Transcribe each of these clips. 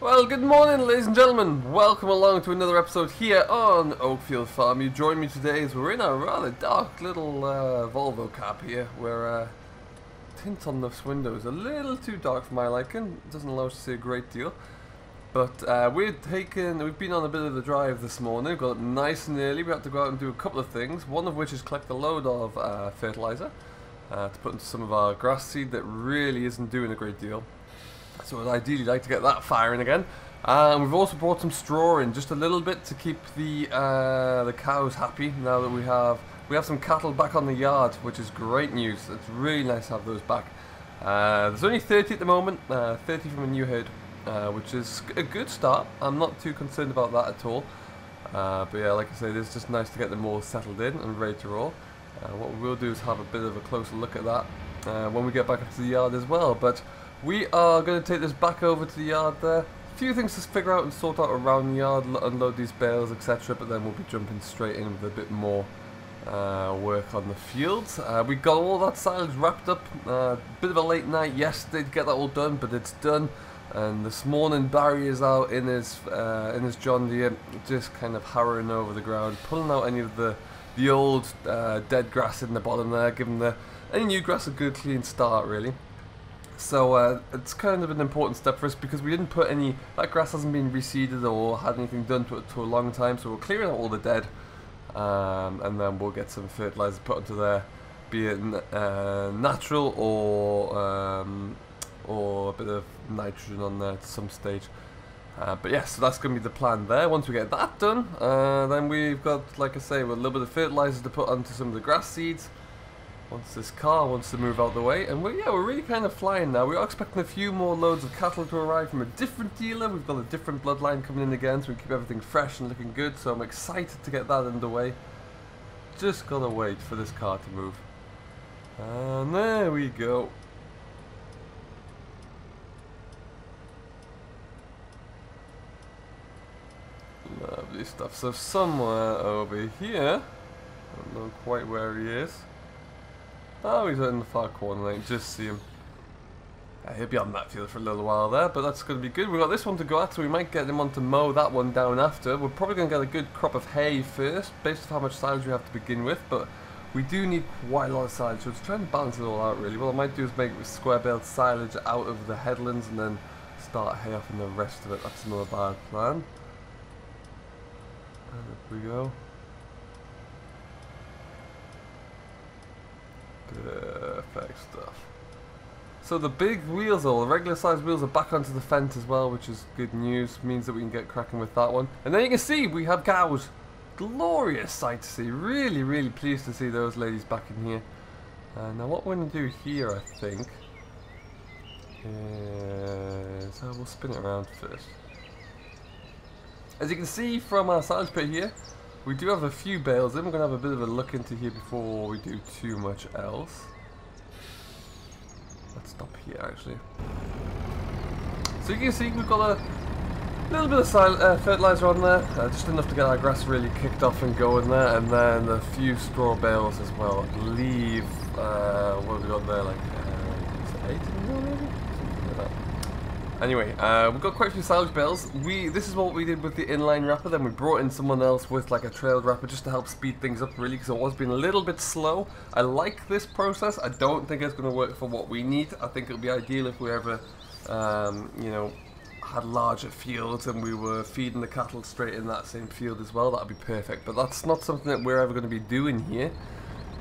Well, good morning, ladies and gentlemen. Welcome along to another episode here on Oakfield Farm. You join me today as we're in a rather dark little Volvo cab here, where tint on this window is a little too dark for my liking. It doesn't allow us to see a great deal. But we've been on a bit of a drive this morning. Got up nice and early. We had to go out and do a couple of things. One of which is collect a load of fertilizer to put into some of our grass seed that really isn't doing a great deal. So I'd ideally like to get that firing again. And we've also brought some straw in, just a little bit, to keep the cows happy. Now that we have some cattle back on the yard, which is great news. It's really nice to have those back. There's only 30 at the moment, 30 from a new herd, which is a good start. I'm not too concerned about that at all. But yeah, like I say, it's just nice to get them all settled in and ready to roll. What we will do is have a bit of a closer look at that when we get back up to the yard as well. But we are going to take this back over to the yard there. A few things to figure out and sort out around the yard, unload these bales, etc. But then we'll be jumping straight in with a bit more work on the fields. We got all that silage wrapped up. Bit of a late night yesterday to get that all done, but it's done. And this morning Barry is out in his John Deere, just kind of harrowing over the ground, pulling out any of the old dead grass in the bottom there, giving any new grass a good clean start really. So it's kind of an important step for us because we didn't put that grass hasn't been reseeded or had anything done to it for a long time, so we're clearing out all the dead, and then we'll get some fertilizer put into there, be it natural or a bit of nitrogen on there at some stage. But yeah, so that's going to be the plan there. Once we get that done, then we've got, like I say, a little bit of fertilizer to put onto some of the grass seeds. Once this car wants to move out the way, and we're really kind of flying now. We are expecting a few more loads of cattle to arrive from a different dealer. We've got a different bloodline coming in again, so we keep everything fresh and looking good. So I'm excited to get that underway. Just gotta wait for this car to move. And there we go. Lovely stuff. So somewhere over here, I don't know quite where he is. Oh, he's out in the far corner, I can just see him. He'll be on that field for a little while there, but that's going to be good. We've got this one to go at, so we might get him on to mow that one down after. We're probably going to get a good crop of hay first, based on how much silage we have to begin with, but we do need quite a lot of silage, so it's trying to balance it all out really. What I might do is make square-baled silage out of the headlands and then start hay off in the rest of it. That's another bad plan. And up we go. Perfect stuff. So the big wheels, the regular size wheels, are back onto the fence as well, which is good news. Means that we can get cracking with that one. And then you can see we have cows. Glorious sight to see. Really, really pleased to see those ladies back in here. Now what we're going to do here, I think, is we'll spin it around first. As you can see from our silage pit here, we do have a few bales in. We're going to have a bit of a look into here before we do too much else. Let's stop here actually. So you can see we've got a little bit of fertilizer on there, just enough to get our grass really kicked off and going there, and then a few straw bales as well. I believe, what have we got there, like, is it 8 in there maybe? Something like that. Anyway, we've got quite a few silage bales. This is what we did with the inline wrapper, then we brought in someone else with like a trailed wrapper just to help speed things up really, because it was being a little bit slow. I like this process. I don't think it's going to work for what we need. I think it would be ideal if we ever, you know, had larger fields and we were feeding the cattle straight in that same field as well. That would be perfect, but that's not something that we're ever going to be doing here.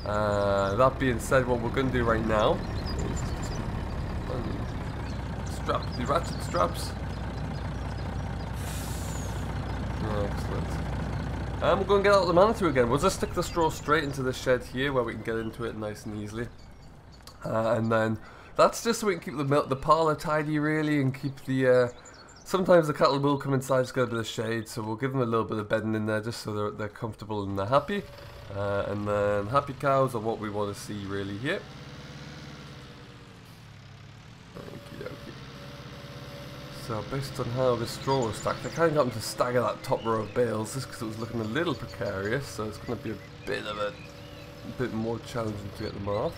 That being said, what we're going to do right now is strap the ratchet straps. Excellent. And we're going to get out the Manitou again. We'll just stick the straw straight into the shed here where we can get into it nice and easily. And then that's just so we can keep the parlour tidy really, and keep the sometimes the cattle will come inside, just get a bit of shade, so we'll give them a little bit of bedding in there just so they're comfortable and they're happy. And then happy cows are what we want to see really here. So based on how the straw was stacked, I kind of got them to stagger that top row of bales just because it was looking a little precarious, so it's going to be a bit more challenging to get them off.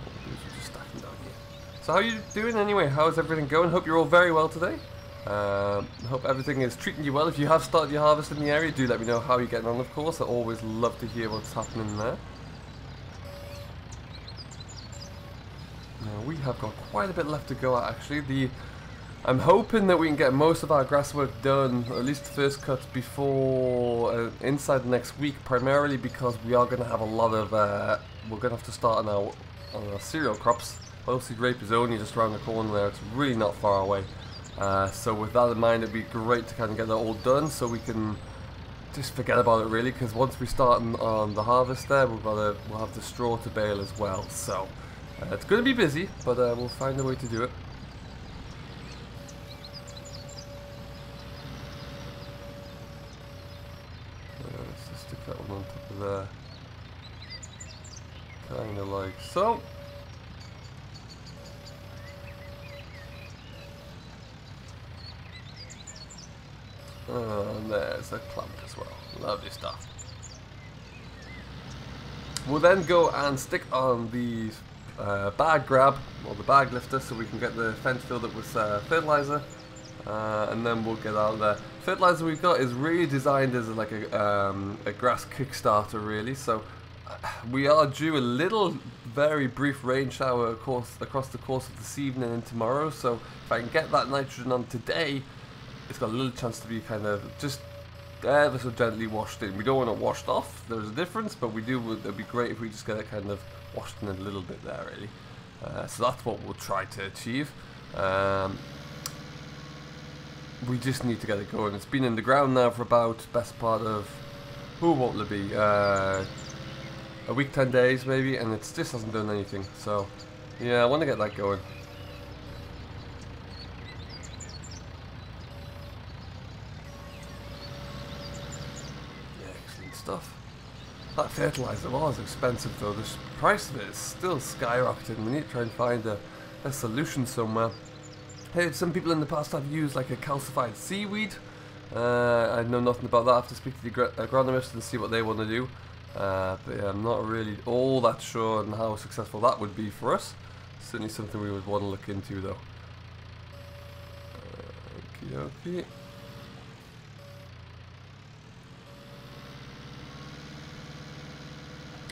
What we'll do is we'll just stack them down here. So how are you doing anyway? How's everything going? Hope you're all very well today. Hope everything is treating you well. If you have started your harvest in the area, do let me know how you're getting on, of course. I always love to hear what's happening there. Now, we have got quite a bit left to go at, actually. I'm hoping that we can get most of our grass work done, or at least the first cut, before inside the next week, primarily because we are going to have a lot of, we're going to have to start on our cereal crops. Oilseed rape is only just around the corner there, it's really not far away. So with that in mind, it'd be great to kind of get that all done so we can just forget about it really, because once we start on the harvest there, we'll have the straw to bale as well. So it's going to be busy, but we'll find a way to do it. Let's just stick that one on top of there. Kind of like so. And there's a clamp as well. Lovely stuff. We'll then go and stick on the bag grab, or the bag lifter, so we can get the fence filled up with fertilizer. And then we'll get out there. Fertilizer we've got is really designed as like a grass kickstarter, really. So we are due a little, very brief rain shower across the course of this evening and tomorrow. So if I can get that nitrogen on today, it's got a little chance to be kind of just ever so gently washed in. We don't want it washed off, there's a difference, but it'd be great if we just get it kind of washed in a little bit there, really. So that's what we'll try to achieve. We just need to get it going. It's been in the ground now for about best part of, what will it be, a week, 10 days maybe, and it just hasn't done anything. So yeah, I want to get that going. Stuff. That fertilizer was expensive though. The price of it is still skyrocketing. We need to try and find a solution somewhere. Hey, some people in the past have used like a calcified seaweed. I know nothing about that. I have to speak to the agronomist and see what they want to do. But yeah, I'm not really all that sure on how successful that would be for us. Certainly something we would want to look into though. Okie dokie.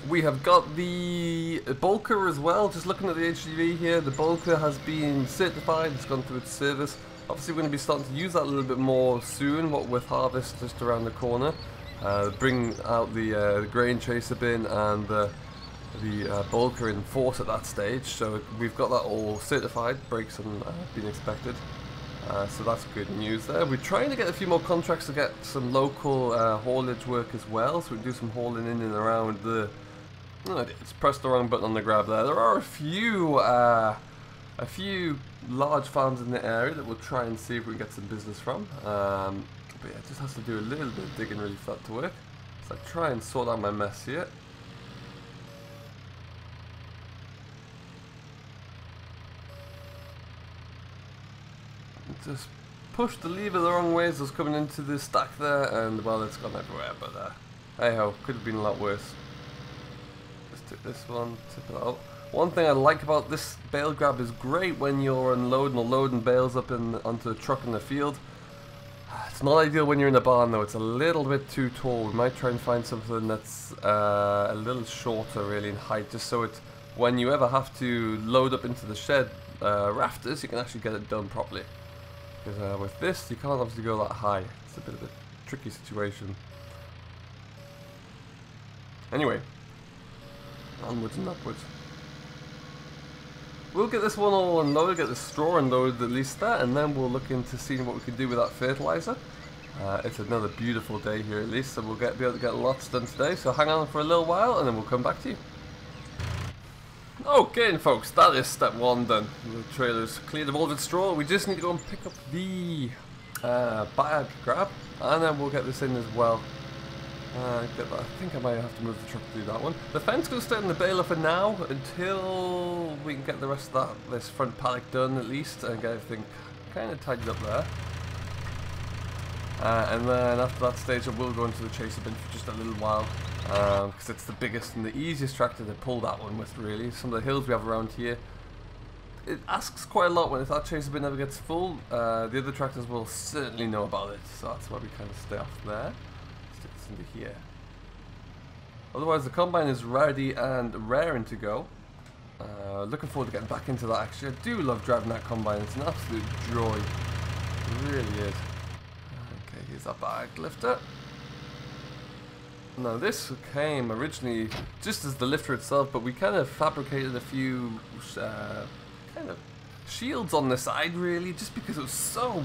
We have got the bulker as well. Just looking at the HGV here, the bulker has been certified, it's gone through its service. Obviously we're going to be starting to use that a little bit more soon, what with harvest just around the corner. Bring out the grain chaser bin and the bulker in force at that stage. So we've got that all certified, brakes have been inspected. So that's good news there. We're trying to get a few more contracts to get some local haulage work as well, so we can do some hauling in and around the... it's pressed the wrong button on the grab there. There are a few large farms in the area that we'll try and see if we can get some business from. But yeah, it just has to do a little bit of digging really for that to work. So I try and sort out my mess here. Just pushed the lever the wrong way as I was coming into the stack there, and well, it's gone everywhere. But hey ho, could have been a lot worse. Tip this one, tip it out. One thing I like about this bale grab is great when you're unloading or loading bales up onto a truck in the field. It's not ideal when you're in a barn though, it's a little bit too tall. We might try and find something that's a little shorter really in height, just so it's when you ever have to load up into the shed rafters, you can actually get it done properly. Because with this, you can't obviously go that high. It's a bit of a tricky situation. Anyway. Onwards and upwards. We'll get this one all unloaded, get the straw unloaded at least there, and then we'll look into seeing what we can do with that fertilizer. It's another beautiful day here at least, so we'll be able to get lots done today. So hang on for a little while, and then we'll come back to you. Okay, folks, that is step one done. The trailer's cleared of all of its straw. We just need to go and pick up the bag grab, and then we'll get this in as well. I think I might have to move the truck to do that one. The fence will stay in the baler for now until we can get the rest of this front paddock done at least and get everything kind of tidied up there. And then after that stage I will go into the chaser bin for just a little while because it's the biggest and the easiest tractor to pull that one with really. Some of the hills we have around here it asks quite a lot when if that chaser bin ever gets full. The other tractors will certainly know about it, so that's why we kind of stay off there. Stick this into here. Otherwise, the combine is ready and raring to go. Looking forward to getting back into that. Actually, I do love driving that combine. It's an absolute joy. It really is. Okay, here's our bag lifter. Now this came originally just as the lifter itself, but we kind of fabricated a few kind of shields on the side, really, just because it was so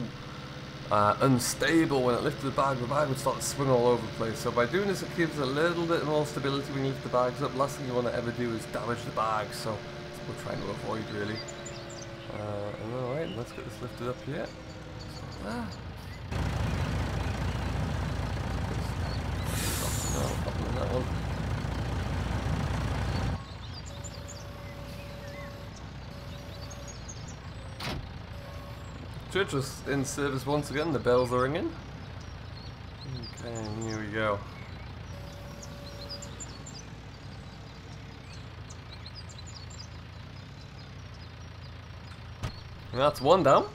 unstable when it lifted the bag would start to swing all over the place. So by doing this, it gives a little bit more stability when you lift the bags up. Last thing you want to ever do is damage the bag, so that's what we're trying to avoid, really. Alright, let's get this lifted up here. That one. Church is in service once again, the bells are ringing. Okay, here we go. And that's one down.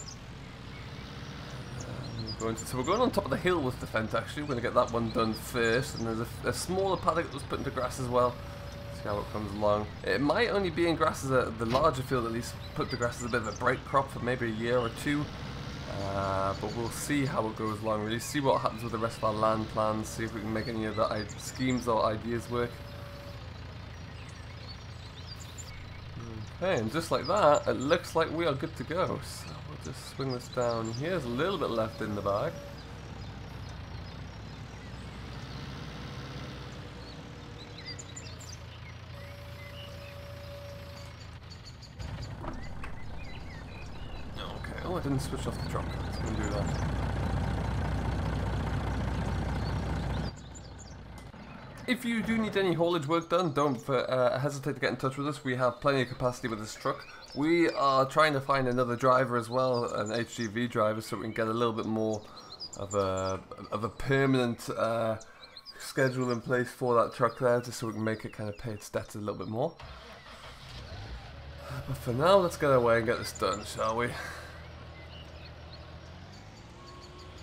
So we're going on top of the hill with the fence actually. We're going to get that one done first, and there's a smaller paddock that was put into grass as well. See how it comes along. It might only be in grass as the larger field at least put to grass as a bit of a break crop for maybe a year or two. But we'll see how it goes along, really see what happens with the rest of our land plans, see if we can make any of the schemes or ideas work. Okay, and just like that, it looks like we are good to go. So we'll just swing this down here. There's a little bit left in the bag. Okay, oh, I didn't switch off the truck. Let's go and do that. If you do need any haulage work done, don't hesitate to get in touch with us. We have plenty of capacity with this truck. We are trying to find another driver as well, an HGV driver, so we can get a little bit more of a permanent schedule in place for that truck there, just so we can make it kind of pay its debts a little bit more. But for now, let's get away and get this done, shall we?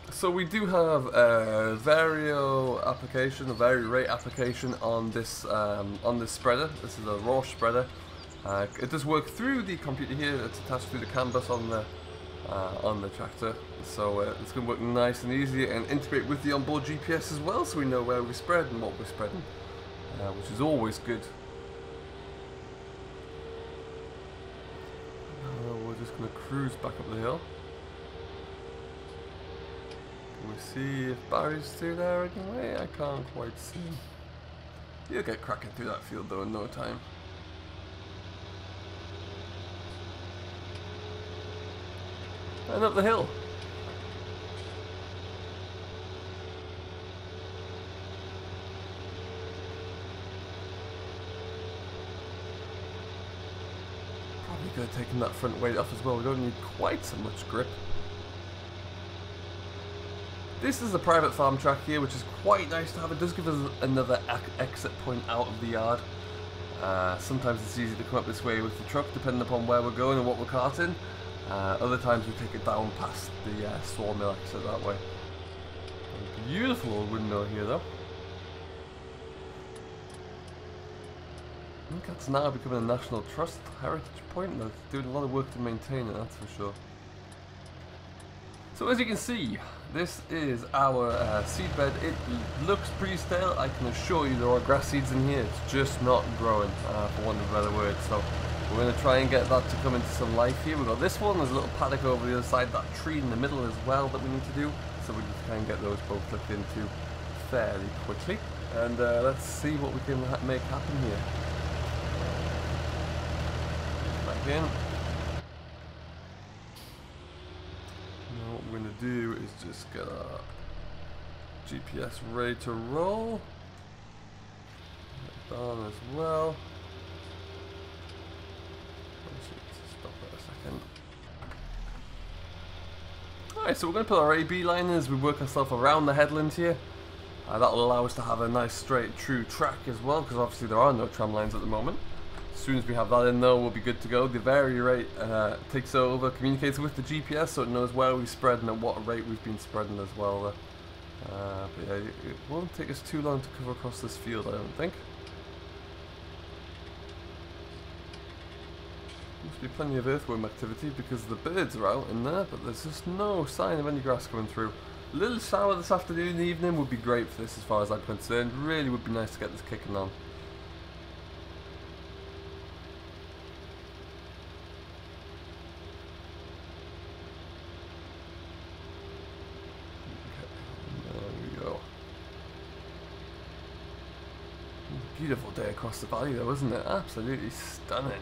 So we do have a vario application, a vari-rate application on this spreader. This is a raw spreader. It does work through the computer here. It's attached through the CAN bus on the tractor. So it's going to work nice and easy and integrate with the onboard GPS as well, so we know where we spread and what we're spreading, which is always good. We're just going to cruise back up the hill. Can we see if Barry's through there anyway? I can't quite see. You'll get cracking through that field though in no time. And up the hill. Probably could have taken that front weight off as well. We don't need quite so much grip. This is a private farm track here, which is quite nice to have. It does give us another exit point out of the yard. Sometimes it's easy to come up this way with the truck, depending upon where we're going and what we're carting. Other times we take it down past the sawmill exit that way. A beautiful old windmill here, though. I think that's now becoming a National Trust heritage point. They're doing a lot of work to maintain it, that's for sure. So as you can see, this is our seed bed. It looks pretty stale. I can assure you there are grass seeds in here. It's just not growing, for want of a better word. So we're going to try and get that to come into some life here. We've got this one. There's a little paddock over the other side, that tree in the middle as well that we need to do. So we need to try and get those both looked into fairly quickly. And let's see what we can make happen here. Back in. What we're going to do is just get our GPS ready to roll. Get on as well. Stop that a second. Alright, so we're going to put our AB line in as we work ourselves around the headland here. That will allow us to have a nice straight true track as well, because obviously there are no tram lines at the moment. soon as we have that in though, we'll be good to go. The vary rate takes over, communicates with the GPS, so it knows where we've spread and at what rate we've been spreading as well. But yeah, it won't take us too long to cover across this field, I don't think. Must be plenty of earthworm activity because the birds are out in there, but there's just no sign of any grass coming through. A little shower this afternoon and evening would be great for this as far as I'm concerned. Really would be nice to get this kicking on. Beautiful day across the valley though, isn't it? Absolutely stunning.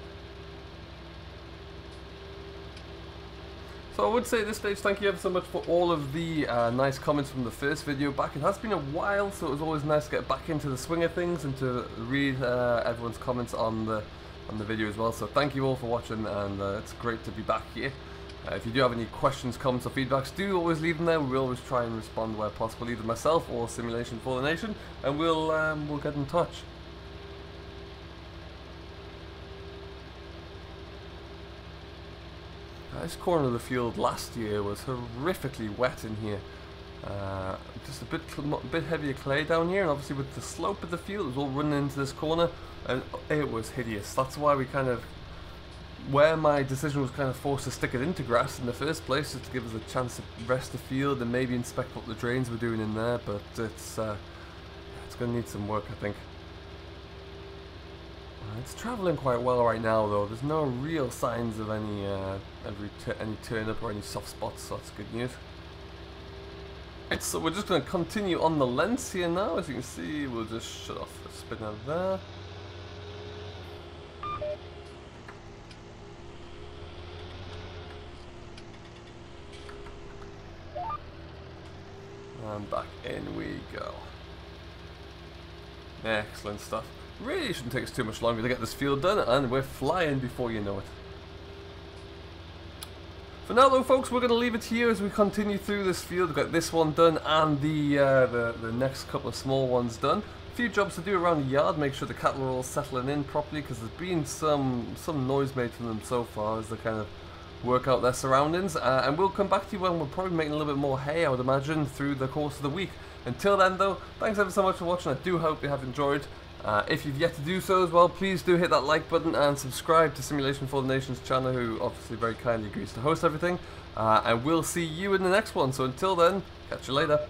So I would say at this stage, thank you ever so much for all of the nice comments from the first video back. It has been a while, so it was always nice to get back into the swing of things and to read everyone's comments on the video as well. So thank you all for watching, and it's great to be back here. If you do have any questions, comments or feedbacks, do always leave them there. We always try and respond where possible, either myself or Simulation for the Nation, and we'll get in touch. This corner of the field last year was horrifically wet in here. Just a bit heavier clay down here, and obviously with the slope of the field, it was all running into this corner, and it was hideous. That's why where my decision was kind of forced to stick it into grass in the first place, just to give us a chance to rest the field and maybe inspect what the drains were doing in there. But it's going to need some work, I think. It's travelling quite well right now though. There's no real signs of any turn up or any soft spots, so that's good news. Right, so we're just going to continue on the lens here now. As you can see, we'll just shut off the spinner there. And back in we go. Excellent stuff. Really shouldn't take us too much longer to get this field done, and we're flying before you know it. For now though folks, we're going to leave it here as we continue through this field. We've got this one done and the next couple of small ones done. A few jobs to do around the yard, make sure the cattle are all settling in properly, because there's been some noise made from them so far as they kind of work out their surroundings. And we'll come back to you when we're probably making a little bit more hay, I would imagine, through the course of the week. Until then though, thanks ever so much for watching. I do hope you have enjoyed. If you've yet to do so as well, please do hit that like button and subscribe to Simulation for the Nation's channel, who obviously very kindly agrees to host everything. And we'll see you in the next one. So until then, catch you later.